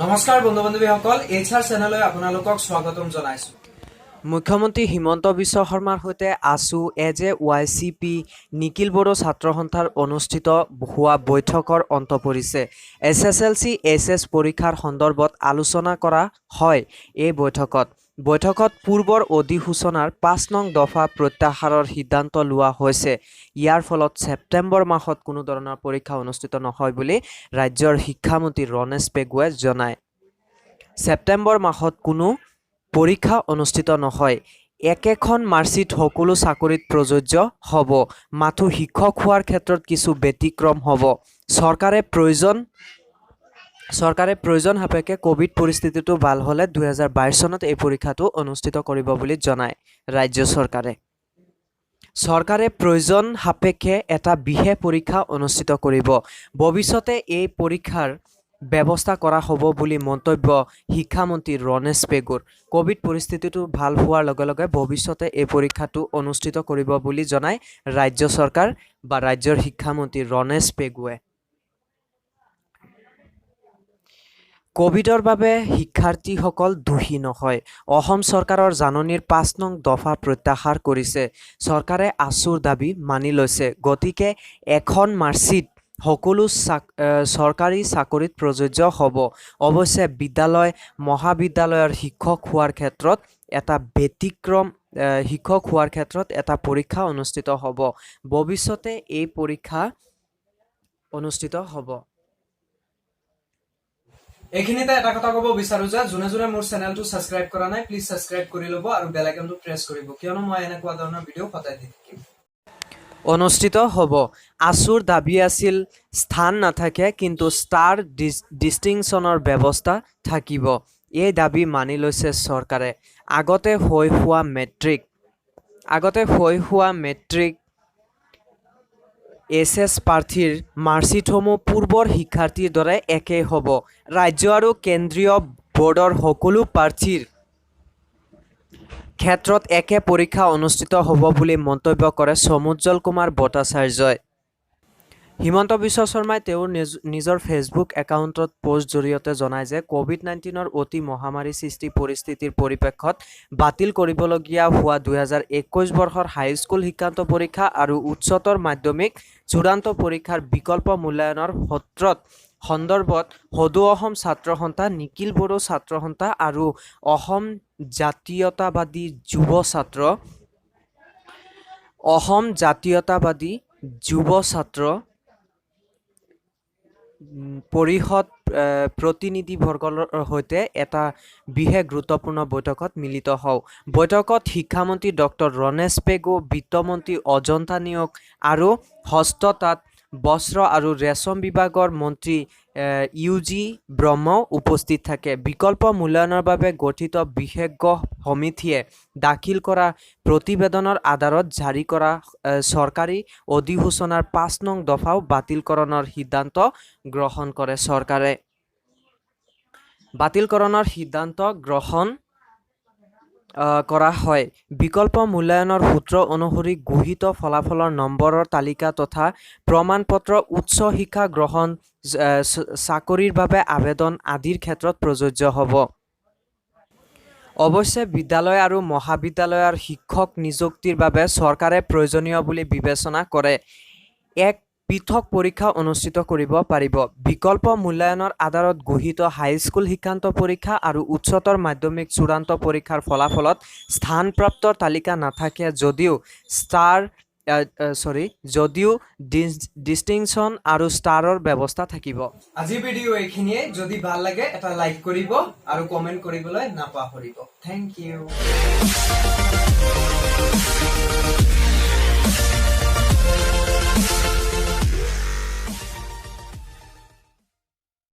নমস্কাৰ বন্ধু বান্ধৱীসকল এইচআৰ চেনেললৈ আপোনালোকক স্বাগতম জনাইছো। মুখ্যমন্ত্ৰী হিমন্ত বিশ্ব শৰ্মাৰ সৈতে আছু YCP নিখিল বড়ো ছাত্ৰ সন্থাৰ অনুষ্ঠিত হোৱা বৈঠকৰ অন্ত পৰিছে। SSLC HS পৰীক্ষাৰ সন্দৰ্ভত আলোচনা কৰা হয়। এই বৈঠকত পূৰ্বৰ অধিসূচনাৰ ৫ নং দফা প্ৰত্যাহাৰৰ সিদ্ধান্ত লোৱা হৈছে। ইয়াৰ ফলত ছেপ্টেম্বৰ মাহত কোনো ধৰণৰ পৰীক্ষা অনুষ্ঠিত নহয় বুলি ৰাজ্যৰ শিক্ষামন্ত্ৰী ৰনেশ পেগুৱে জনায়। ছেপ্টেম্বৰ মাহত কোনো পৰীক্ষা অনুষ্ঠিত নহয়। একেখন মাৰ্কশ্বিট সকলো চাকৰিত প্ৰযোজ্য হ'ব, মাথো শিক্ষক হোৱাৰ ক্ষেত্ৰত কিছু ব্যতিক্ৰম হ'ব। চৰকাৰে প্ৰয়োজন সাপেক্ষে কোভিড পৰিস্থিতিটো ভাল হ'লে 2022 চনত এই পৰীক্ষাটো অনুষ্ঠিত কৰিব বুলি জনায় ৰাজ্য চৰকাৰে। চৰকাৰে প্ৰয়োজন সাপেক্ষে এটা বিশেষ পৰীক্ষা অনুষ্ঠিত কৰিব। ভৱিষ্যতে এই পৰীক্ষাৰ ব্যৱস্থা কৰা হ'ব বুলি মন্তব্য শিক্ষামন্ত্ৰী ৰনেশ পেগুৰ। কোভিড পৰিস্থিতিটো ভাল হোৱাৰ লগে লগে ভৱিষ্যতে এই পৰীক্ষাটো অনুষ্ঠিত কৰিব বুলি জনায় ৰাজ্য চৰকাৰ বা ৰাজ্যৰ শিক্ষামন্ত্ৰী ৰনেশ পেগুৱে। কোভিডৰ বাবে শিক্ষাৰ্থীসকল দোষী নহয়। অসম চৰকাৰৰ জাননীৰ ৫ নং দফা প্ৰত্যাহাৰ কৰিছে। চৰকাৰে আছুৰ দাবী মানি লৈছে। গতিকে এখন মাৰ্কশ্বিট সকলো চৰকাৰী চাকৰিত প্ৰযোজ্য হ'ব। অৱশ্যে বিদ্যালয় মহাবিদ্যালয়ৰ শিক্ষক হোৱাৰ ক্ষেত্ৰত এটা পৰীক্ষা অনুষ্ঠিত হ'ব। ভৱিষ্যতে এই পৰীক্ষা অনুষ্ঠিত হ'ব। এইখিনিতে এটা কথা ক'ব বিচাৰো যে যোনে মোৰ চেনেলটো সাবস্ক্ৰাইব কৰা নাই প্লিজ সাবস্ক্ৰাইব কৰি ল'ব আৰু বেল আইকনটো প্ৰেছ কৰিব, কিয়নো মই এনেকুৱা ধৰণৰ ভিডিঅ' সদায় দি থাকিম। অনুষ্ঠিত হ'ব। আছুৰ দাবী আছিল স্থান নাথাকে কিন্তু ষ্টাৰ ডিষ্টিংশ্যনৰ ব্যৱস্থা থাকিব। এই দাবী মানি লৈছে চৰকাৰে। আগতে হৈ হোৱা মেট্ৰিক HS প্ৰাৰ্থীৰ মাৰ্কশ্বিটসমূহ পূৰ্বৰ শিক্ষাৰ্থীৰ দৰে একেই হ'ব। ৰাজ্য আৰু কেন্দ্ৰীয় বৰ্ডৰ সকলো প্ৰাৰ্থীৰ ক্ষেত্ৰত একে পৰীক্ষা অনুষ্ঠিত হ'ব বুলি মন্তব্য কৰে সমুজ্জ্বল কুমাৰ ভট্টাচাৰ্যই। হিমন্ত বিশ্ব শৰ্মাই তেওঁৰ নিজৰ ফেচবুক একাউণ্টত পোষ্ট জৰিয়তে জনায় যে COVID-19ৰ অতি মহামাৰী সৃষ্টি পৰিস্থিতিৰ পৰিপ্ৰেক্ষিতত বাতিল কৰিবলগীয়া হোৱা 2021 বৰ্ষৰ হাইস্কুল শিক্ষান্ত পৰীক্ষা আৰু উচ্চতৰ মাধ্যমিক চূড়ান্ত পৰীক্ষাৰ বিকল্প মূল্যায়নৰ সন্দৰ্ভত সদৌ অসম ছাত্ৰ সন্থা, নিখিল বড়ো ছাত্ৰ সন্থা আৰু অসম জাতীয়তাবাদী যুৱ ছাত্ৰ পৰিষদ প্ৰতিনিধিবৰ্গৰ সৈতে এটা বিশেষ গুৰুত্বপূৰ্ণ বৈঠকত মিলিত হওঁ। বৈঠকত শিক্ষামন্ত্ৰী ডক্টৰ ৰনেশ পেগু, বিত্তমন্ত্ৰী অজন্তা নিয়োগ আৰু হস্ততাঁত, বস্ত্ৰ আৰু ৰেচম বিভাগৰ মন্ত্ৰী UG ব্ৰহ্মও উপস্থিত থাকে। বিকল্প মূল্যায়নৰ বাবে গঠিত বিশেষজ্ঞ সমিতিয়ে দাখিল কৰা প্ৰতিবেদনৰ আধাৰত জাৰি কৰা চৰকাৰী অধিসূচনাৰ ৫ নং দফাও বাতিলকৰণৰ সিদ্ধান্ত গ্ৰহণ কৰে চৰকাৰে। কৰা হয়। বিকল্প মূল্যায়নৰ সূত্ৰ অনুসৰি গৃহীত ফলাফলৰ নম্বৰৰ তালিকা তথা প্ৰমাণপত্ৰ, উচ্চ শিক্ষা গ্ৰহণ, চাকৰিৰ বাবে আবেদন আদিৰ ক্ষেত্ৰত প্ৰযোজ্য হ'ব। অৱশ্যে বিদ্যালয় আৰু মহাবিদ্যালয়ৰ শিক্ষক নিযুক্তিৰ বাবে চৰকাৰে প্ৰয়োজনীয় বুলি বিবেচনা কৰে এক পৃথক পৰীক্ষা অনুষ্ঠিত কৰিব পাৰিব। বিকল্প মূল্যায়নৰ আধাৰত গৃহীত হাইস্কুল শিক্ষান্ত পৰীক্ষা আৰু উচ্চতৰ মাধ্যমিক চূড়ান্ত পৰীক্ষাৰ ফলাফলত স্থানপ্ৰাপ্তৰ তালিকা নাথাকে যদিও ডিষ্টিংশ্যন আৰু ষ্টাৰৰ ব্যৱস্থা থাকিব। আজি ভিডিঅ' এইখিনিয়ে। যদি ভাল লাগে এটা লাইক কৰিব আৰু কমেণ্ট কৰিবলৈ নাপাহৰিব। Thank U.